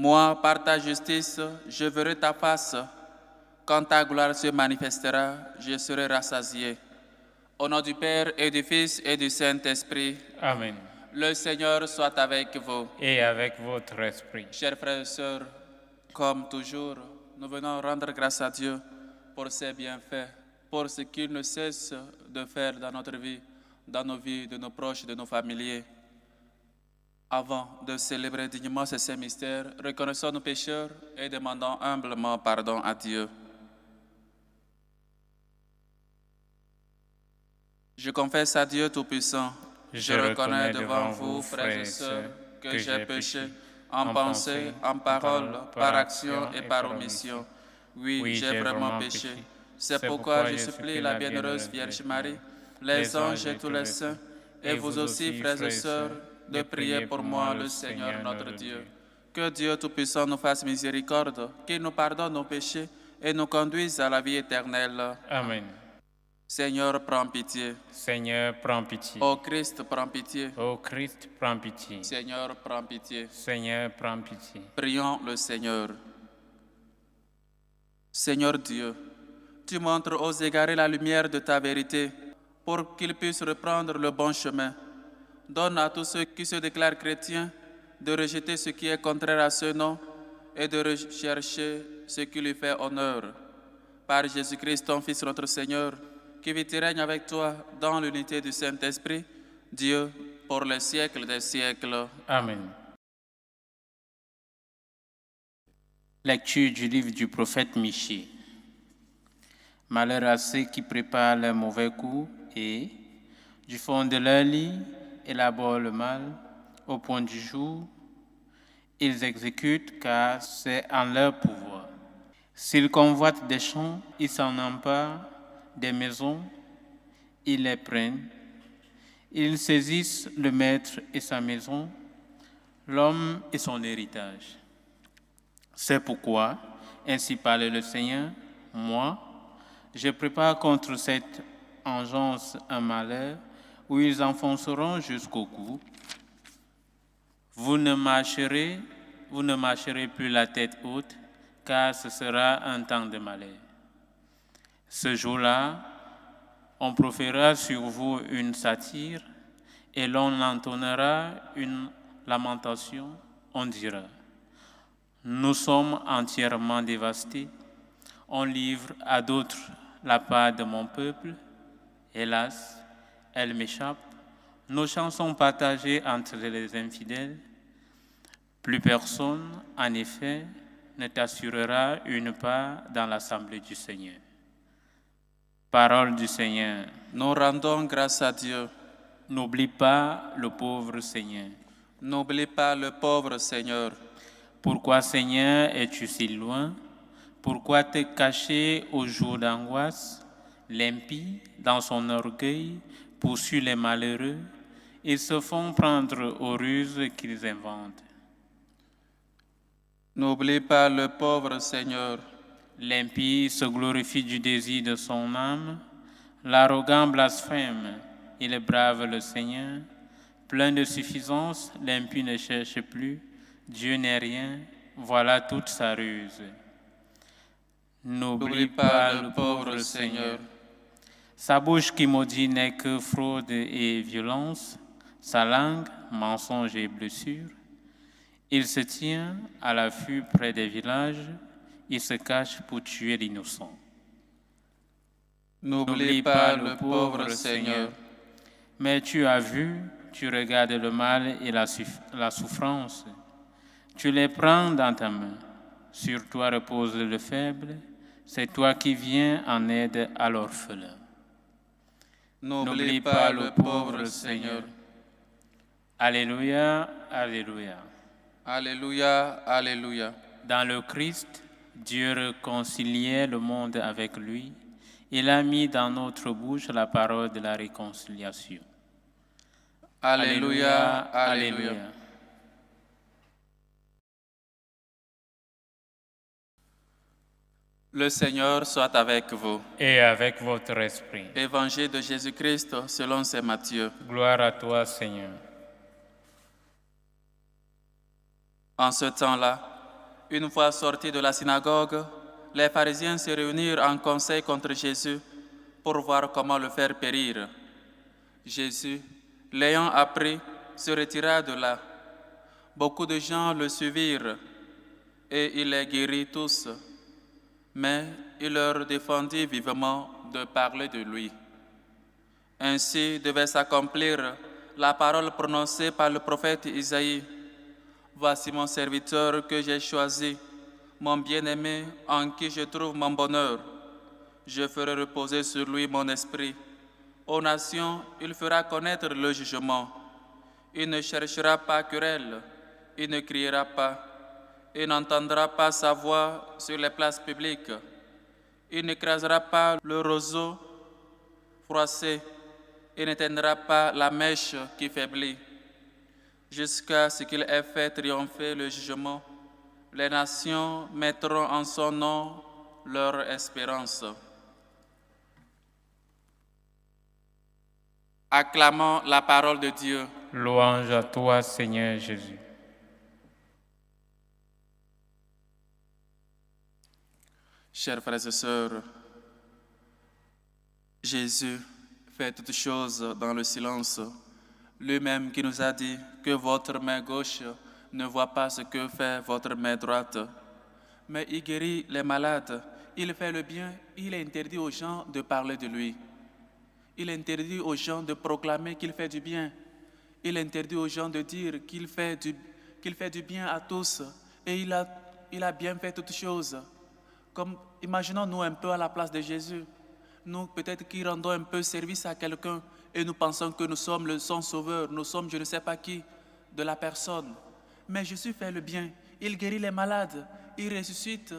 Moi, par ta justice, je verrai ta face. Quand ta gloire se manifestera, je serai rassasié. Au nom du Père et du Fils et du Saint-Esprit. Amen. Le Seigneur soit avec vous. Et avec votre esprit. Chers frères et sœurs, comme toujours, nous venons rendre grâce à Dieu pour ses bienfaits, pour ce qu'il ne cesse de faire dans notre vie, dans nos vies, de nos proches, de nos familiers. Avant de célébrer dignement ces saints mystères, reconnaissons nos pécheurs et demandons humblement pardon à Dieu. Je confesse à Dieu Tout-Puissant, je reconnais devant vous, frères et sœurs, que j'ai péché en pensée, en parole, par action et par omission. Oui, j'ai vraiment péché. C'est pourquoi je supplie la bienheureuse Vierge Marie, les anges et tous les saints, et vous aussi, frères et sœurs, de prier pour moi, le Seigneur notre Dieu. Que Dieu Tout-Puissant nous fasse miséricorde, qu'il nous pardonne nos péchés et nous conduise à la vie éternelle. Amen. Seigneur, prends pitié. Seigneur, prends pitié. Ô Christ, prends pitié. Ô Christ, prends pitié. Seigneur, prends pitié. Seigneur, prends pitié. Prions le Seigneur. Seigneur Dieu, tu montres aux égarés la lumière de ta vérité pour qu'ils puissent reprendre le bon chemin. Donne à tous ceux qui se déclarent chrétiens de rejeter ce qui est contraire à ce nom et de rechercher ce qui lui fait honneur. Par Jésus-Christ, ton Fils, notre Seigneur, qui vit et règne avec toi dans l'unité du Saint-Esprit, Dieu, pour les siècles des siècles. Amen. Lecture du livre du prophète Michée. Malheur à ceux qui préparent leurs mauvais coups et, du fond de leur lit, élaborent le mal. Au point du jour, ils exécutent car c'est en leur pouvoir. S'ils convoitent des champs, ils s'en emparent, des maisons, ils les prennent. Ils saisissent le maître et sa maison, l'homme et son héritage. C'est pourquoi, ainsi parle le Seigneur, moi, je prépare contre cette engeance un malheur où ils enfonceront jusqu'au cou. Vous ne marcherez plus la tête haute, car ce sera un temps de malheur. Ce jour-là, on proférera sur vous une satire et l'on entonnera une lamentation. On dira, nous sommes entièrement dévastés. On livre à d'autres la part de mon peuple. Hélas, elle m'échappe. Nos champs sont partagés entre les infidèles. Plus personne, en effet, ne t'assurera une part dans l'assemblée du Seigneur. Parole du Seigneur. Nous rendons grâce à Dieu. N'oublie pas le pauvre Seigneur. N'oublie pas le pauvre Seigneur. Pourquoi, Seigneur, es-tu si loin? Pourquoi te cacher au jour d'angoisse? L'impie, dans son orgueil, poursuit les malheureux. Ils se font prendre aux ruses qu'ils inventent. N'oublie pas le pauvre Seigneur. L'impie se glorifie du désir de son âme. L'arrogant blasphème, il brave le Seigneur. Plein de suffisance, l'impie ne cherche plus. Dieu n'est rien, voilà toute sa ruse. N'oublie pas le pauvre Seigneur. Sa bouche qui maudit n'est que fraude et violence, sa langue, mensonge et blessure. Il se tient à l'affût près des villages, il se cache pour tuer l'innocent. N'oublie pas le pauvre Seigneur. Mais tu as vu, tu regardes le mal et la souffrance. Tu les prends dans ta main. Sur toi repose le faible. C'est toi qui viens en aide à l'orphelin. N'oublie pas le pauvre Seigneur. Alléluia, alléluia. Alléluia, alléluia. Dans le Christ, Dieu réconciliait le monde avec lui. Il a mis dans notre bouche la parole de la réconciliation. Alléluia, alléluia. Le Seigneur soit avec vous. Et avec votre esprit. Évangile de Jésus-Christ selon saint Matthieu. Gloire à toi, Seigneur. En ce temps-là, Une fois sortis de la synagogue, les pharisiens se réunirent en conseil contre Jésus pour voir comment le faire périr. Jésus, l'ayant appris, se retira de là. Beaucoup de gens le suivirent et il les guérit tous. Mais il leur défendit vivement de parler de lui. Ainsi devait s'accomplir la parole prononcée par le prophète Isaïe. Voici mon serviteur que j'ai choisi, mon bien-aimé en qui je trouve mon bonheur. Je ferai reposer sur lui mon esprit. Aux nations, il fera connaître le jugement. Il ne cherchera pas querelle, il ne criera pas, il n'entendra pas sa voix sur les places publiques. Il n'écrasera pas le roseau froissé, il n'éteindra pas la mèche qui faiblit. Jusqu'à ce qu'il ait fait triompher le jugement, les nations mettront en son nom leur espérance. Acclamons la parole de Dieu. Louange à toi, Seigneur Jésus. Chers frères et sœurs, Jésus fait toutes choses dans le silence. Lui-même qui nous a dit que votre main gauche ne voit pas ce que fait votre main droite. Mais il guérit les malades, il fait le bien, il interdit aux gens de parler de lui. Il interdit aux gens de proclamer qu'il fait du bien. Il interdit aux gens de dire qu'il fait du bien à tous. Et il a bien fait toutes choses. Comme, imaginons-nous un peu à la place de Jésus. Nous, peut-être qui rendons un peu service à quelqu'un et nous pensons que nous sommes son sauveur, nous sommes je ne sais pas qui de la personne. Mais Jésus fait le bien. Il guérit les malades, il ressuscite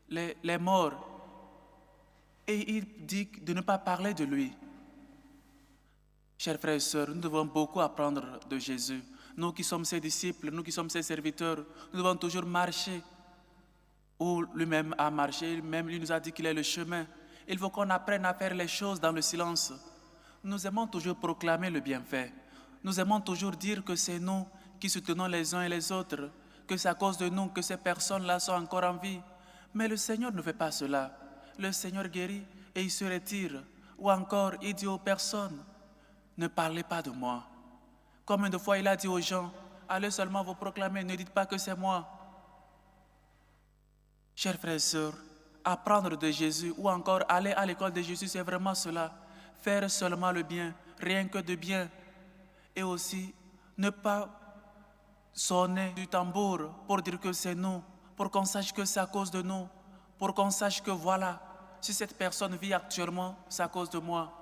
les morts. Et il dit de ne pas parler de lui. Chers frères et sœurs, nous devons beaucoup apprendre de Jésus. Nous qui sommes ses disciples, nous qui sommes ses serviteurs, nous devons toujours marcher où lui-même a marché, lui-même lui nous a dit qu'il est le chemin. Il faut qu'on apprenne à faire les choses dans le silence. Nous aimons toujours proclamer le bienfait. Nous aimons toujours dire que c'est nous qui soutenons les uns et les autres, que c'est à cause de nous que ces personnes-là sont encore en vie. Mais le Seigneur ne fait pas cela. Le Seigneur guérit et il se retire. Ou encore, il dit aux personnes, ne parlez pas de moi. Combien de fois il a dit aux gens, allez seulement vous proclamer, ne dites pas que c'est moi. Chers frères et sœurs, apprendre de Jésus ou encore aller à l'école de Jésus, c'est vraiment cela. Faire seulement le bien, rien que de bien. Et aussi, ne pas sonner du tambour pour dire que c'est nous, pour qu'on sache que c'est à cause de nous, pour qu'on sache que voilà, si cette personne vit actuellement, c'est à cause de moi.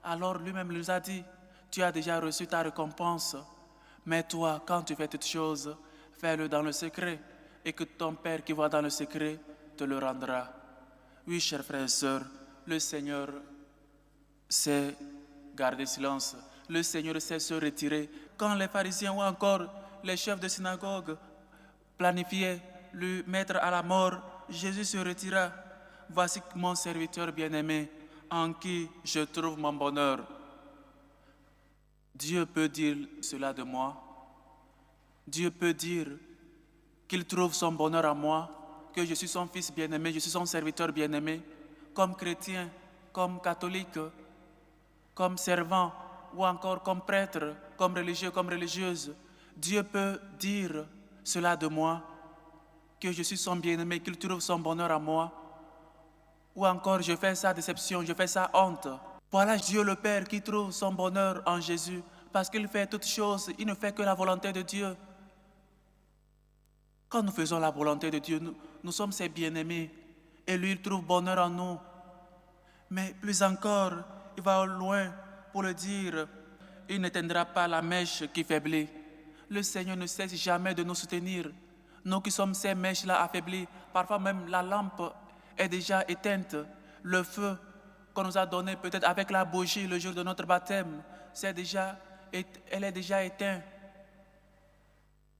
Alors lui-même nous a dit, tu as déjà reçu ta récompense. Mais toi, quand tu fais toutes choses, fais-le dans le secret, et que ton Père qui voit dans le secret te le rendra. Oui, chers frères et sœurs, le Seigneur sait garder silence. Le Seigneur sait se retirer. Quand les pharisiens ou encore les chefs de synagogue planifiaient le mettre à la mort, Jésus se retira. Voici mon serviteur bien-aimé, en qui je trouve mon bonheur. Dieu peut dire cela de moi. Dieu peut dire qu'il trouve son bonheur en moi, que je suis son fils bien-aimé, je suis son serviteur bien-aimé, comme chrétien, comme catholique, comme servant, ou encore comme prêtre, comme religieux, comme religieuse. Dieu peut dire cela de moi, que je suis son bien-aimé, qu'il trouve son bonheur en moi, ou encore je fais sa déception, je fais sa honte. Voilà Dieu le Père qui trouve son bonheur en Jésus, parce qu'il fait toutes choses, il ne fait que la volonté de Dieu. Quand nous faisons la volonté de Dieu, nous sommes ses bien-aimés, et lui il trouve bonheur en nous. Mais plus encore, il va loin pour le dire, il n'éteindra pas la mèche qui faiblit. Le Seigneur ne cesse jamais de nous soutenir. Nous qui sommes ces mèches-là affaiblies, parfois même la lampe est déjà éteinte. Le feu qu'on nous a donné peut-être avec la bougie le jour de notre baptême, elle est déjà éteinte.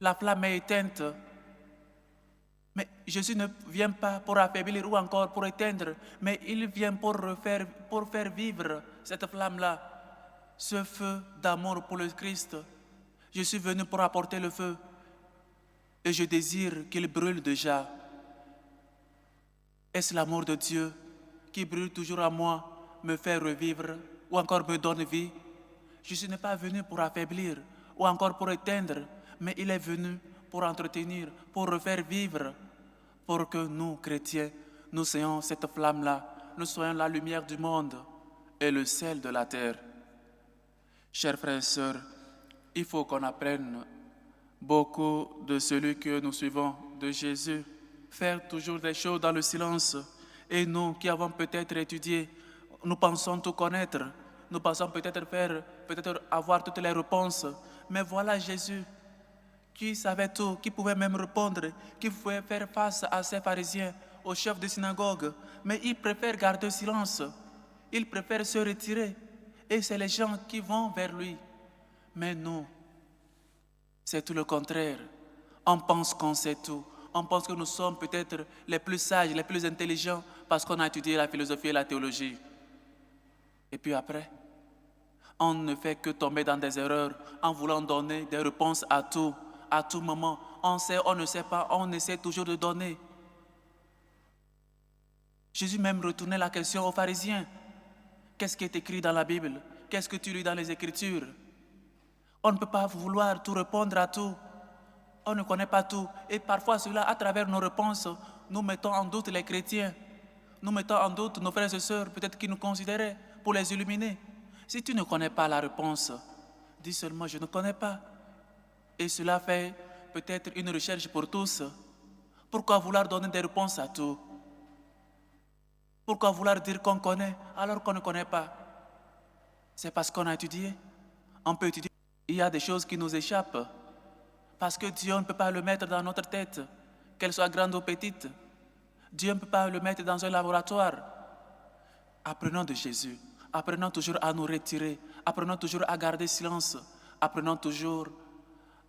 La flamme est éteinte. Mais Jésus ne vient pas pour affaiblir ou encore pour éteindre, mais il vient pour faire vivre cette flamme-là, ce feu d'amour pour le Christ. Je suis venu pour apporter le feu et je désire qu'il brûle déjà Est-ce l'amour de Dieu qui brûle toujours en moi, me fait revivre ou encore me donne vie? Jésus n'est pas venu pour affaiblir ou encore pour éteindre, mais il est venu pour entretenir, pour refaire vivre, pour que nous, chrétiens, nous soyons cette flamme-là, nous soyons la lumière du monde et le sel de la terre. Chers frères et sœurs, il faut qu'on apprenne beaucoup de celui que nous suivons, de Jésus. Faire toujours des choses dans le silence. Et nous qui avons peut-être étudié, nous pensons tout connaître, nous pensons peut-être avoir toutes les réponses. Mais voilà Jésus qui savait tout, qui pouvait même répondre, qui pouvait faire face à ces pharisiens, aux chefs de synagogue. Mais il préfère garder silence, il préfère se retirer. Et c'est les gens qui vont vers lui. Mais nous, c'est tout le contraire. On pense qu'on sait tout. On pense que nous sommes peut-être les plus sages, les plus intelligents parce qu'on a étudié la philosophie et la théologie. Et puis après, on ne fait que tomber dans des erreurs en voulant donner des réponses à tout moment. On sait, on ne sait pas, on essaie toujours de donner. Jésus même retournait la question aux pharisiens. Qu'est-ce qui est écrit dans la Bible? Qu'est-ce que tu lis dans les Écritures? On ne peut pas vouloir tout répondre à tout. On ne connaît pas tout. Et parfois, cela, à travers nos réponses, nous mettons en doute les chrétiens. Nous mettons en doute nos frères et sœurs, peut-être qu'ils nous considéraient pour les illuminer. Si tu ne connais pas la réponse, dis seulement, je ne connais pas. Et cela fait peut-être une recherche pour tous. Pourquoi vouloir donner des réponses à tout? Pourquoi vouloir dire qu'on connaît alors qu'on ne connaît pas? C'est parce qu'on a étudié. On peut étudier. Il y a des choses qui nous échappent. Parce que Dieu ne peut pas le mettre dans notre tête, qu'elle soit grande ou petite. Dieu ne peut pas le mettre dans un laboratoire. Apprenons de Jésus. Apprenons toujours à nous retirer. Apprenons toujours à garder silence. Apprenons toujours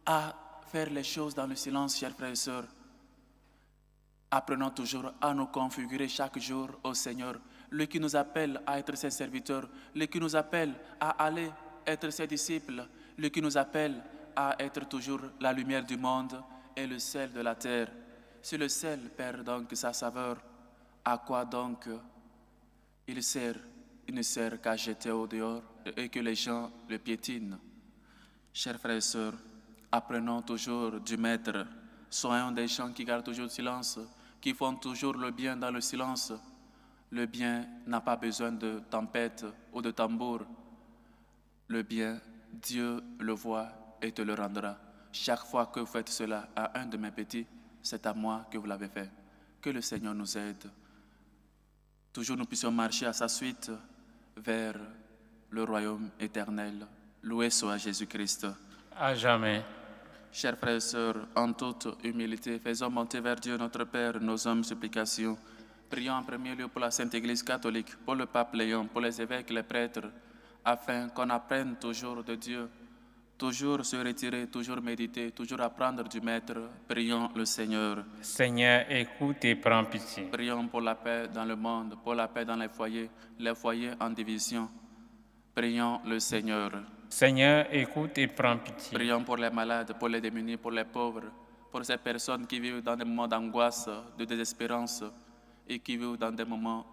à faire les choses dans le silence, chers frères et sœurs. Apprenons toujours à nous configurer chaque jour au Seigneur, lui qui nous appelle à être ses serviteurs, lui qui nous appelle à aller être ses disciples, lui qui nous appelle à être toujours la lumière du monde et le sel de la terre. Si le sel perd donc sa saveur, à quoi donc il sert? Il ne sert qu'à jeter au dehors et que les gens le piétinent. Chers frères et sœurs, apprenons toujours du Maître. Soyons des gens qui gardent toujours le silence, qui font toujours le bien dans le silence. Le bien n'a pas besoin de tempête ou de tambour. Le bien, Dieu le voit et te le rendra. Chaque fois que vous faites cela à un de mes petits, c'est à moi que vous l'avez fait. Que le Seigneur nous aide. Toujours nous puissions marcher à sa suite vers le royaume éternel. Loué soit Jésus-Christ. À jamais. Chers frères et sœurs, en toute humilité, faisons monter vers Dieu notre Père nos hommes supplications. Prions en premier lieu pour la Sainte Église catholique, pour le pape Léon, pour les évêques, les prêtres, afin qu'on apprenne toujours de Dieu, toujours se retirer, toujours méditer, toujours apprendre du Maître. Prions le Seigneur. Seigneur, écoute et prends pitié. Prions pour la paix dans le monde, pour la paix dans les foyers en division. Prions le Seigneur. Seigneur, écoute et prends pitié. Prions pour les malades, pour les démunis, pour les pauvres, pour ces personnes qui vivent dans des moments d'angoisse, de désespérance et qui vivent dans des moments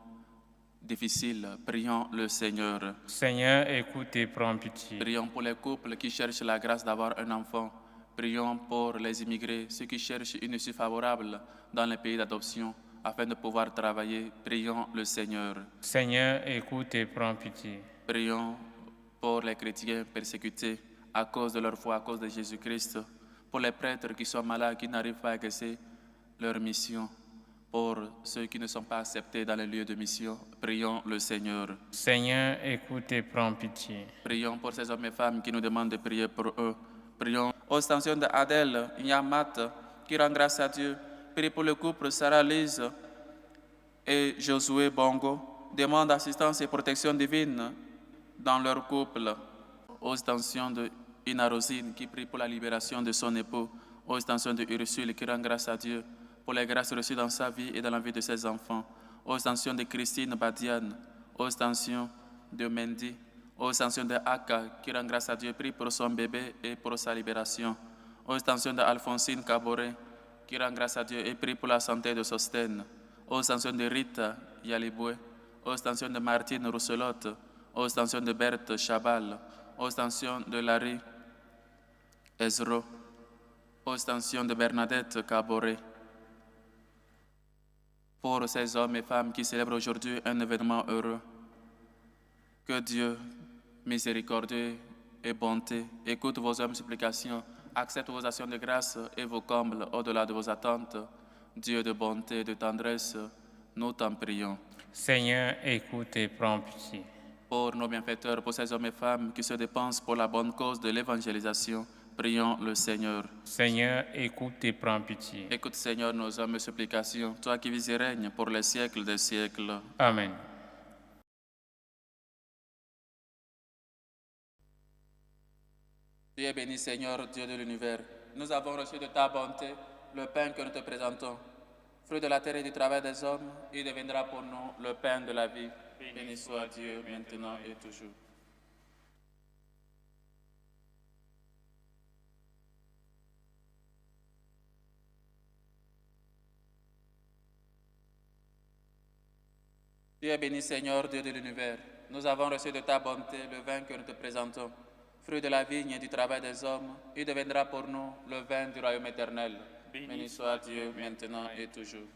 difficiles. Prions le Seigneur. Seigneur, écoute et prends pitié. Prions pour les couples qui cherchent la grâce d'avoir un enfant. Prions pour les immigrés, ceux qui cherchent une issue favorable dans les pays d'adoption afin de pouvoir travailler. Prions le Seigneur. Seigneur, écoute et prends pitié. Prions pour les chrétiens persécutés à cause de leur foi, à cause de Jésus-Christ, pour les prêtres qui sont malades, qui n'arrivent pas à exercer leur mission, pour ceux qui ne sont pas acceptés dans les lieux de mission. Prions le Seigneur. Seigneur, écoute et prends pitié. Prions pour ces hommes et femmes qui nous demandent de prier pour eux. Prions aux stations d'Adèle, Yamat, qui rend grâce à Dieu. Prie pour le couple Sarah-Lise et Josué Bongo. Demande assistance et protection divine dans leur couple. Aux intentions de Ina Rosine qui prie pour la libération de son époux. Aux intentions de Ursule qui rend grâce à Dieu pour les grâces reçues dans sa vie et dans la vie de ses enfants. Aux intentions de Christine Badiane. Aux intentions de Mendy. Aux intentions de Aka qui rend grâce à Dieu, prie pour son bébé et pour sa libération. Aux intentions de Alphonsine Caboret qui rend grâce à Dieu et prie pour la santé de Sostène. aux stations de Rita Yaliboué, aux stations de Martine Rousselotte, aux stations de Berthe Chabal, aux stations de Larry Ezro, aux stations de Bernadette Caboret. Pour ces hommes et femmes qui célèbrent aujourd'hui un événement heureux, que Dieu, miséricordieux et bonté, écoute vos humbles supplications, accepte vos actions de grâce et vos combles au-delà de vos attentes. Dieu de bonté et de tendresse, nous t'en prions. Seigneur, écoute et prends pitié. Pour nos bienfaiteurs, pour ces hommes et femmes qui se dépensent pour la bonne cause de l'évangélisation, prions le Seigneur. Seigneur, écoute et prends pitié. Écoute, Seigneur, nos humbles supplications, toi qui vis et règnes pour les siècles des siècles. Amen. Tu es béni, Seigneur, Dieu de l'univers. Nous avons reçu de ta bonté le pain que nous te présentons. Fruit de la terre et du travail des hommes, il deviendra pour nous le pain de la vie. Béni soit Dieu, maintenant et toujours. Tu es béni, Seigneur, Dieu de l'univers. Nous avons reçu de ta bonté le vin que nous te présentons. Fruit de la vigne et du travail des hommes, il deviendra pour nous le vin du royaume éternel. Béni soit Dieu, maintenant et toujours.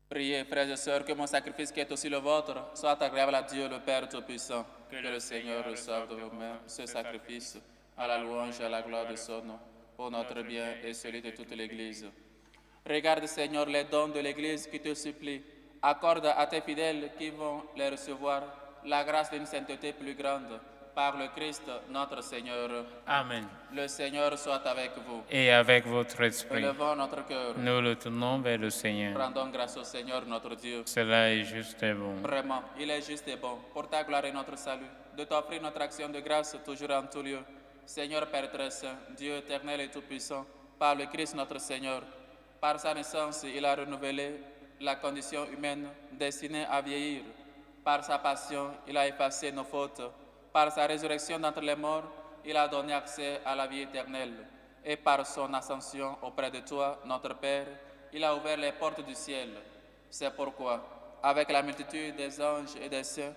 Priez, frères et sœurs, que mon sacrifice qui est aussi le vôtre soit agréable à Dieu, le Père Tout-Puissant. Que le Seigneur reçoive de vos mains ce sacrifice à la louange et à la gloire de son nom, pour notre bien et celui de toute l'Église. Regarde, Seigneur, les dons de l'Église qui te supplie. Accorde à tes fidèles qui vont les recevoir la grâce d'une sainteté plus grande. Par le Christ, notre Seigneur. Amen. Le Seigneur soit avec vous. Et avec votre esprit, Élevons notre cœur. nous le tournons vers le Seigneur. Rendons grâce au Seigneur notre Dieu. Cela est juste et bon. Vraiment, il est juste et bon, pour ta gloire et notre salut, de t'offrir notre action de grâce toujours en tout lieu. Seigneur Père très saint, Dieu éternel et tout-puissant, par le Christ notre Seigneur, par sa naissance, il a renouvelé la condition humaine destinée à vieillir. Par sa passion, il a effacé nos fautes. Par sa résurrection d'entre les morts, il a donné accès à la vie éternelle. Et par son ascension auprès de toi, notre Père, il a ouvert les portes du ciel. C'est pourquoi, avec la multitude des anges et des saints,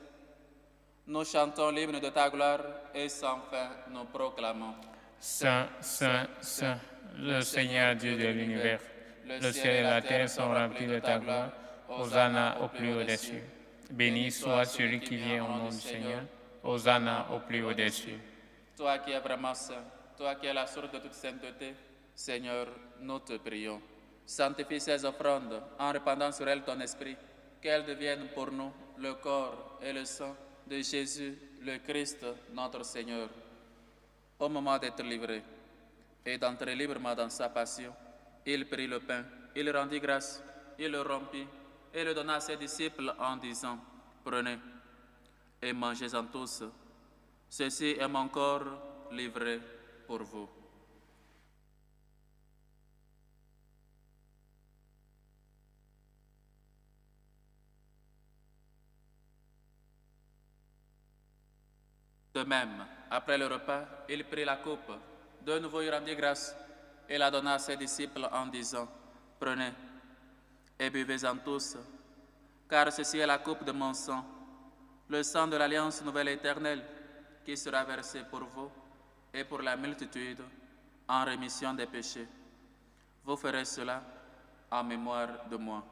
nous chantons l'hymne de ta gloire et sans fin nous proclamons. Saint, Saint, Saint, le Seigneur Dieu de l'univers. Le ciel et la terre sont remplis de ta gloire. Hosanna au plus haut des cieux. Béni soit celui qui vient au nom du Seigneur. Hosanna au plus haut des cieux. Toi qui es vraiment saint, toi qui es la source de toute sainteté, Seigneur, nous te prions. Sanctifie ces offrandes en répandant sur elles ton esprit, qu'elles deviennent pour nous le corps et le sang de Jésus, le Christ, notre Seigneur. Au moment d'être livré et d'entrer librement dans sa passion, il prit le pain, il rendit grâce, il le rompit et le donna à ses disciples en disant, « Prenez et mangez-en tous. Ceci est mon corps livré pour vous. » De même, après le repas, il prit la coupe. De nouveau, il rendit grâce et la donna à ses disciples en disant, « Prenez et buvez-en tous, car ceci est la coupe de mon sang, le sang de l'alliance nouvelle et éternelle, qui sera versé pour vous et pour la multitude en rémission des péchés. Vous ferez cela en mémoire de moi. »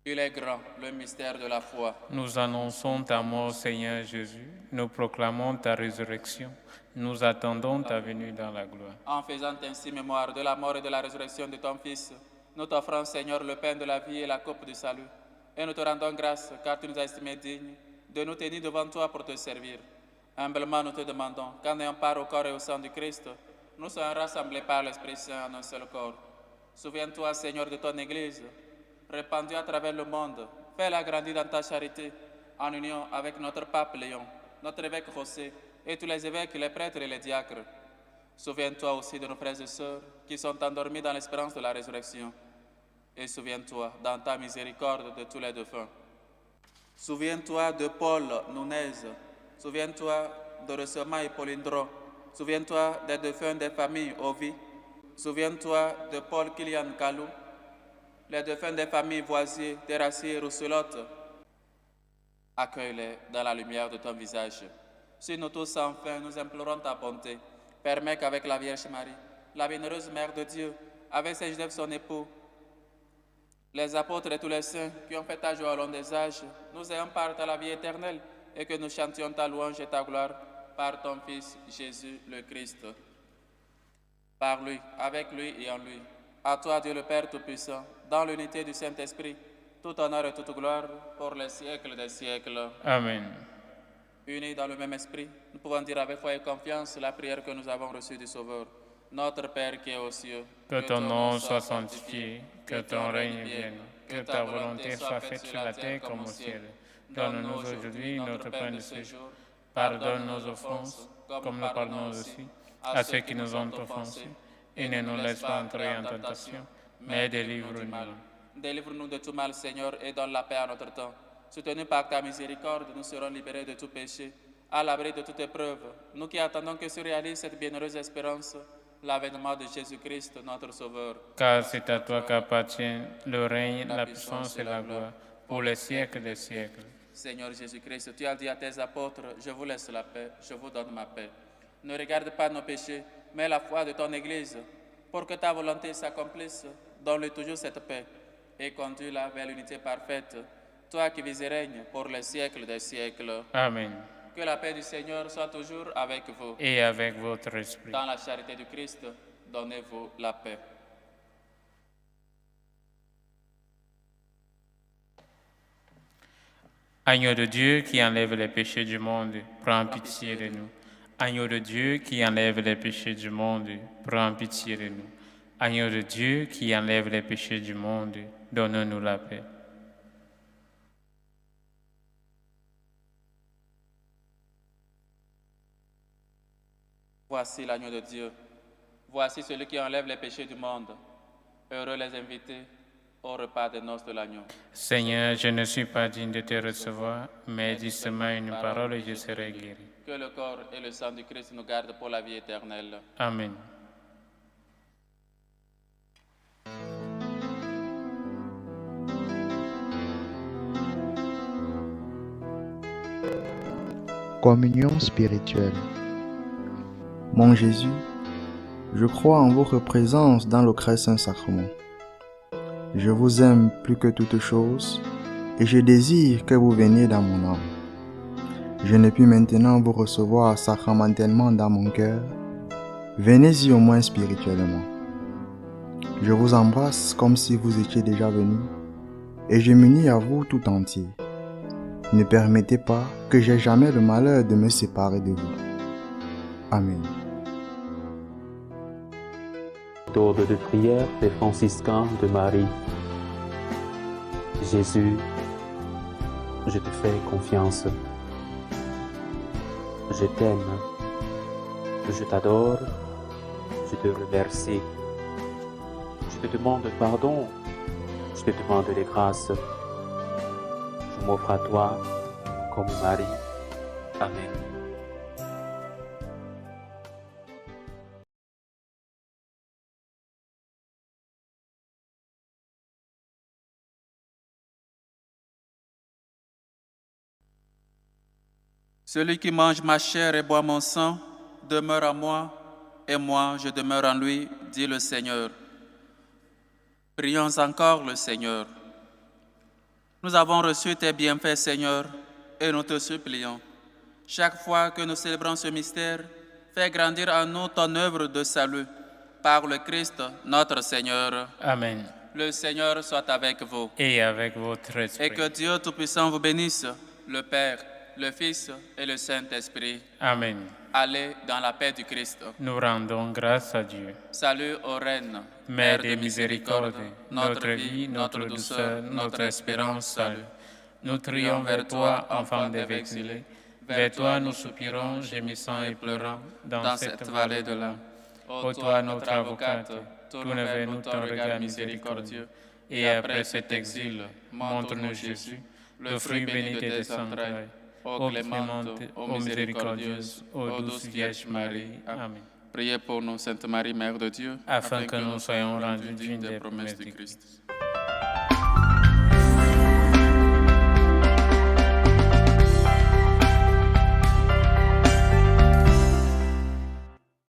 Il est grand, le mystère de la foi. Nous annonçons ta mort, Seigneur Jésus. Nous proclamons ta résurrection. Nous attendons ta venue dans la gloire. En faisant ainsi mémoire de la mort et de la résurrection de ton Fils, nous t'offrons, Seigneur, le pain de la vie et la coupe du salut. Et nous te rendons grâce, car tu nous as estimés dignes de nous tenir devant toi pour te servir. Humblement, nous te demandons, qu'en ayant part au corps et au sang du Christ, nous soyons rassemblés par l'Esprit Saint en un seul corps. Souviens-toi, Seigneur, de ton Église, répandue à travers le monde. Fais-la grandir dans ta charité, en union avec notre pape Léon, notre évêque José, et tous les évêques, les prêtres et les diacres. Souviens-toi aussi de nos frères et sœurs qui sont endormis dans l'espérance de la résurrection. Et souviens-toi, dans ta miséricorde, de tous les défunts. Souviens-toi de Paul Nunez. Souviens-toi de Resema et Polindron. Souviens-toi des défunts des familles Ovi. Souviens-toi de Paul Kilian Kalou. Les défunts des familles Voisier, Terrassier et Rousselotte. Accueille-les dans la lumière de ton visage. Si nous tous enfin nous implorons ta bonté, permets qu'avec la Vierge Marie, la bienheureuse Mère de Dieu, avec Saint Joseph son époux, les apôtres et tous les saints qui ont fait ta joie au long des âges, nous ayons part à la vie éternelle et que nous chantions ta louange et ta gloire par ton Fils Jésus le Christ. Par lui, avec lui et en lui, à toi Dieu le Père Tout-Puissant, dans l'unité du Saint-Esprit, tout honneur et toute gloire pour les siècles des siècles. Amen. Unis dans le même esprit, nous pouvons dire avec foi et confiance la prière que nous avons reçue du Sauveur. Notre Père qui est aux cieux, Que ton nom soit sanctifié, que ton règne vienne, que ta volonté soit faite sur la terre comme au ciel. Donne-nous aujourd'hui notre pain de ce jour. Pardonne nos offenses, comme nous pardonnons aussi à ceux qui nous ont offensés. Et ne nous laisse pas entrer en tentation, mais délivre-nous du mal. Délivre-nous de tout mal, Seigneur, et donne la paix à notre temps. Soutenus par ta miséricorde, nous serons libérés de tout péché, à l'abri de toute épreuve. Nous qui attendons que se réalise cette bienheureuse espérance, l'avènement de Jésus-Christ, notre Sauveur. Car c'est à toi qu'appartient le règne, la puissance et la gloire, pour les siècles des siècles. Seigneur Jésus-Christ, tu as dit à tes apôtres, je vous laisse la paix, je vous donne ma paix. Ne regarde pas nos péchés, mais la foi de ton Église. Pour que ta volonté s'accomplisse, donne-lui toujours cette paix et conduis-la vers l'unité parfaite, toi qui vis et règnes pour les siècles des siècles. Amen. Que la paix du Seigneur soit toujours avec vous. Et avec votre esprit. Dans la charité du Christ, donnez-vous la paix. Agneau de Dieu qui enlève les péchés du monde, prends pitié de nous. Agneau de Dieu qui enlève les péchés du monde, prends pitié de nous. Agneau de Dieu qui enlève les péchés du monde, donne-nous la paix. Voici l'agneau de Dieu. Voici celui qui enlève les péchés du monde. Heureux les invités au repas des noces de l'agneau. Seigneur, je ne suis pas digne de te recevoir, mais dis seulement une parole et je serai guéri. Que le corps et le sang du Christ nous gardent pour la vie éternelle. Amen. Communion spirituelle. Mon Jésus, je crois en votre présence dans le très saint sacrement. Je vous aime plus que toute chose et je désire que vous veniez dans mon âme. Je ne puis maintenant vous recevoir sacramentellement dans mon cœur. Venez-y au moins spirituellement. Je vous embrasse comme si vous étiez déjà venu et je m'unis à vous tout entier. Ne permettez pas que j'aie jamais le malheur de me séparer de vous. Amen. Méthode de prière des franciscains de Marie. Jésus, je te fais confiance. Je t'aime. Je t'adore. Je te remercie. Je te demande pardon. Je te demande les grâces. Je m'offre à toi comme Marie. Amen. Celui qui mange ma chair et boit mon sang demeure en moi, et moi je demeure en lui, dit le Seigneur. Prions encore le Seigneur. Nous avons reçu tes bienfaits, Seigneur, et nous te supplions. Chaque fois que nous célébrons ce mystère, fais grandir en nous ton œuvre de salut. Par le Christ, notre Seigneur. Amen. Le Seigneur soit avec vous. Et avec votre esprit. Et que Dieu Tout-Puissant vous bénisse, le Père, le Fils et le Saint-Esprit. Amen. Allez dans la paix du Christ. Nous rendons grâce à Dieu. Salut aux reines, Mère de miséricorde, notre vie, notre douceur, notre espérance, salut. Nous crions vers toi, enfant des exilés. Vers toi nous soupirons, gémissant et pleurant, dans cette vallée de larmes. Ô toi, notre avocate, tourne vers nous ton regard miséricordieux, et après cet exil, montre-nous Jésus, le fruit béni de tes entrailles. Ô clémente, ô miséricordieuse, ô douce Vierge Marie. Amen. Priez pour nous, Sainte Marie, Mère de Dieu, Afin que nous soyons rendus dignes des promesses du Christ.